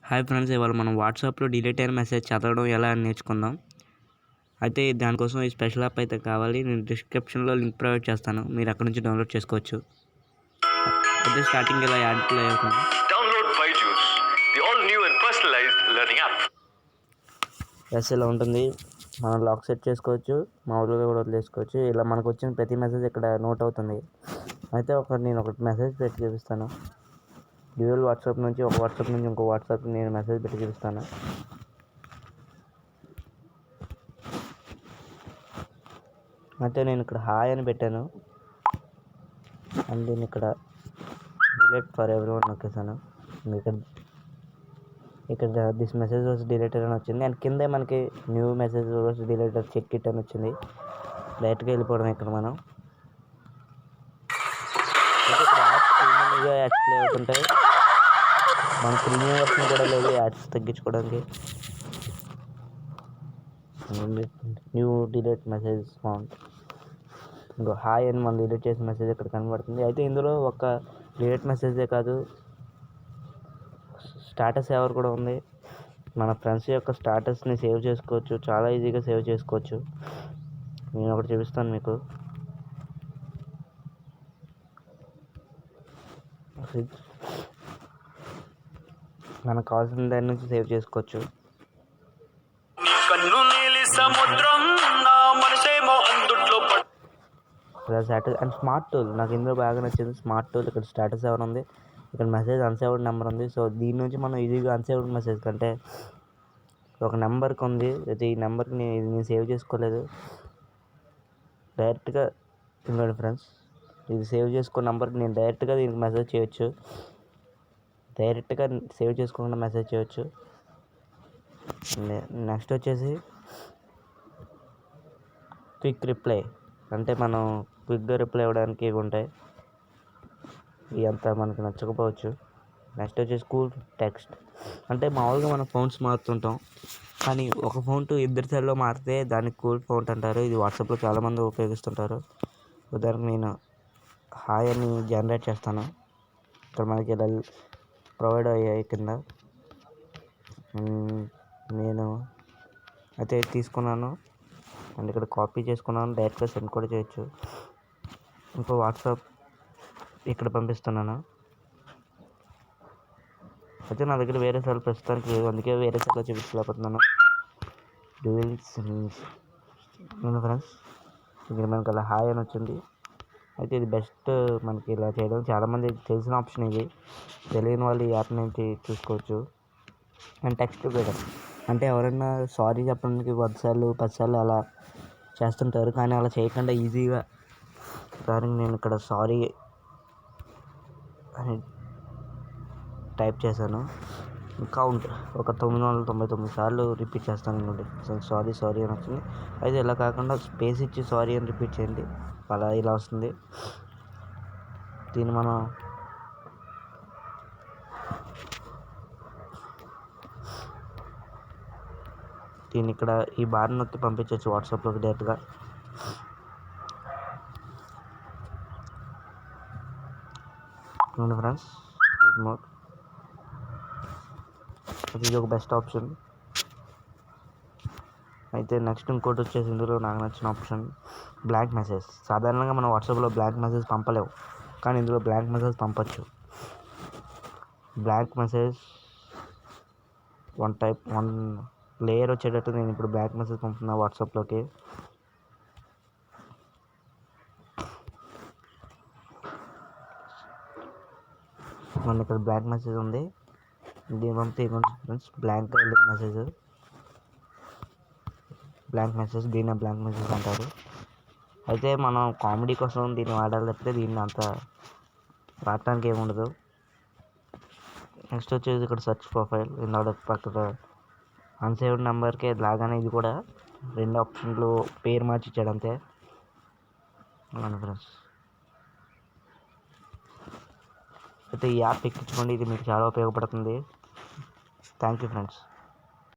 Hi friends, ఇవాళ మనం వాట్సాప్లో డిలీట్ అయిన మెసేజ్ చదవడం ఎలా అని నేర్చుకుందాం. అయితే దానికోసం ఈ స్పెషల్ యాప్ అయితే కావాలి. నేను డిస్క్రిప్షన్లో లింక్ ప్రొవైడ్ చేస్తాను, మీరు అక్కడ నుంచి డౌన్లోడ్ చేసుకోవచ్చు. అయితే స్టార్టింగ్ ఇలా యాడ్ ప్లే అవుతుంది. Download Byju's, the all new and personalised learning app. Yes, ఇలా ఉంటుంది. మనం లాక్ సెట్ చేసుకోవచ్చు, మామూలుగా కూడా వదిలేసుకోవచ్చు. ఇలా మనకు వచ్చిన ప్రతి మెసేజ్ ఇక్కడ నోట్ అవుతుంది. అయితే నేను ఒకటి మెసేజ్ పెట్టి చూపిస్తాను. డ్యూయల్ వాట్సాప్ నుంచి ఒక వాట్సాప్ నుంచి ఇంకో వాట్సాప్ నేను మెసేజ్ పెట్టి చూపిస్తాను. అయితే నేను ఇక్కడ హాయ్ అని పెట్టాను అండ్ నేను ఇక్కడ డిలీట్ ఫర్ ఎవరీవన్ నొక్కేసాను. ఇక్కడ దిస్ మెసేజ్ వాజ్ డిలీటెడ్ అని వచ్చింది. అండ్ కిందే మనకి new message was deleted, check it అని వచ్చింది. డైరెక్ట్గా వెళ్ళిపోవడం ఇక్కడ మనం. అయితే ఇక్కడ యాడ్స్ ప్రీమియంగా యాడ్స్ ప్లే అవుతుంటాయి. మన ప్రీమియం వర్షన్ కూడా లేదు యాడ్స్ తగ్గించుకోవడానికి. New delete message found. ఇంకో హాయ్ అని మనం డిలీట్ చేసిన మెసేజ్ ఇక్కడ కనబడుతుంది. అయితే ఇందులో ఒక డిలీట్ మెసేజే కాదు, స్టేటస్ ఎవరు కూడా ఉంది. మన ఫ్రెండ్స్ యొక్క స్టేటస్ని సేవ్ చేసుకోవచ్చు, చాలా ఈజీగా సేవ్ చేసుకోవచ్చు. నేను ఒకటి చూపిస్తాను మీకు. మనకు కావాల్సిన దాని నుంచి సేవ్ చేసుకోవచ్చు. స్టేటస్ అండ్ స్మార్ట్ టూల్ నాకు ఇందులో బాగా నచ్చింది. స్మార్ట్ టూల్ ఇక్కడ స్టేటస్ ఎవరు ఉంది, ఇక్కడ మెసేజ్ అన్సేవ్డ్ నెంబర్ ఉంది. సో దీని నుంచి మనం ఈజీగా అన్సేవ్డ్ మెసేజ్ కంటే ఒక నెంబర్కి ఉంది, అయితే ఈ నెంబర్కి నేను సేవ్ చేసుకోలేదు, డైరెక్ట్గా ఇవ్వండి ఫ్రెండ్స్. ఇది సేవ్ చేసుకున్న నెంబర్కి నేను డైరెక్ట్గా దీనికి మెసేజ్ చేయొచ్చు, డైరెక్ట్గా సేవ్ చేసుకోకుండా మెసేజ్ చేయొచ్చు. నెక్స్ట్ వచ్చేసి క్విక్ రిప్లై, అంటే మనం క్విక్గా రిప్లై ఇవ్వడానికి ఇవి ఉంటాయి. ఇవి అంతా మనకు నచ్చకపోవచ్చు. నెక్స్ట్ వచ్చేసి కూల్ టెక్స్ట్, అంటే మామూలుగా మనం ఫోన్స్ మారుతుంటాం, కానీ ఒక ఫోన్ టు ఇద్దరి సెల్లో మారితే దాన్ని కూల్ ఫోన్ అంటారు. ఇది వాట్సాప్లో చాలామంది ఉపయోగిస్తుంటారు. ఉదాహరణకు నేను హాయ్ అని జనరేట్ చేస్తాను. ఇక్కడ మనకి ఇలా ప్రొవైడ్ అయ్యాయి కింద. నేను అయితే తీసుకున్నాను అండ్ ఇక్కడ కాపీ చేసుకున్నాను, డైరెక్ట్గా సెండ్ కూడా చేయొచ్చు. ఇంకో వాట్సాప్ ఇక్కడ పంపిస్తున్నాను. అయితే నా దగ్గర వేరే సెల్ ప్రస్తుతానికి లేదు, అందుకే వేరే సెల్లో చూపించలేకపోతున్నాను. డ్యూయల్స్ ఫ్రెండ్స్, ఇక్కడ మనకి అలా హాయ్ అని వచ్చింది. అయితే ఇది బెస్ట్ మనకి ఇలా చేయడం. చాలామంది తెలిసిన ఆప్షన్ ఇది, తెలియని వాళ్ళు ఈ యాప్ నుంచి చూసుకోవచ్చు. అండ్ టెక్స్ట్ కూడా, అంటే ఎవరైనా సారీ చెప్పడానికి 100 సార్లు 10 సార్లు అలా చేస్తుంటారు, కానీ అలా చేయకుండా ఈజీగా దానికి నేను ఇక్కడ సారీ అని టైప్ చేశాను. కౌంట్ ఒక 999 సార్లు రిపీట్ చేస్తాను. ఇంకోటి సారీ అని వచ్చింది. అయితే ఇలా కాకుండా స్పేస్ ఇచ్చి సారీ అని రిపీట్ చేయండి, అలా ఇలా వస్తుంది. దీన్ని ఇక్కడ ఈ బార్ నొక్కి పంపించవచ్చు వాట్సాప్లోకి డైరెక్ట్గా. ఫ్రెండ్స్, మోర్ ఇది ఒక బెస్ట్ ఆప్షన్. అయితే నెక్స్ట్ ఇంకోటి వచ్చేసి ఇందులో నాకు నచ్చిన ఆప్షన్ బ్లాంక్ మెసేజ్. సాధారణంగా మనం వాట్సాప్లో బ్లాంక్ మెసేజ్ పంపలేము, కానీ ఇందులో బ్లాంక్ మెసేజ్ పంపచ్చు. బ్లాంక్ మెసేజ్ వన్ లేయర్ వచ్చేటట్టు నేను ఇప్పుడు బ్లాంక్ మెసేజ్ పంపుతున్నా వాట్సాప్లోకి. మన ఇక్కడ బ్లాంక్ మెసేజ్ ఉంది, దీని పంపితే ఫ్రెండ్స్ బ్లాంక్గా వెళ్ళింది మెసేజ్. బ్లాంక్ మెసేజ్, దీన్ని బ్లాంక్ మెసేజ్ అంటారు. అయితే మనం కామెడీ కోసం దీన్ని వాడాలి తప్పితే దీన్ని అంత వాడటానికి ఏముండదు. నెక్స్ట్ వచ్చేసి ఇక్కడ సెర్చ్ ప్రొఫైల్, ఇందాక పక్కన అన్సేవ్డ్ నెంబర్కే లాగానే ఇది కూడా 2 ఆప్షన్లు పేరు మార్చి ఇచ్చాడు అంతే. అవును ఫ్రెండ్స్, అయితే ఈ యాప్ ఎక్కించుకోండి, ఇది మీకు చాలా ఉపయోగపడుతుంది. Thank you friends.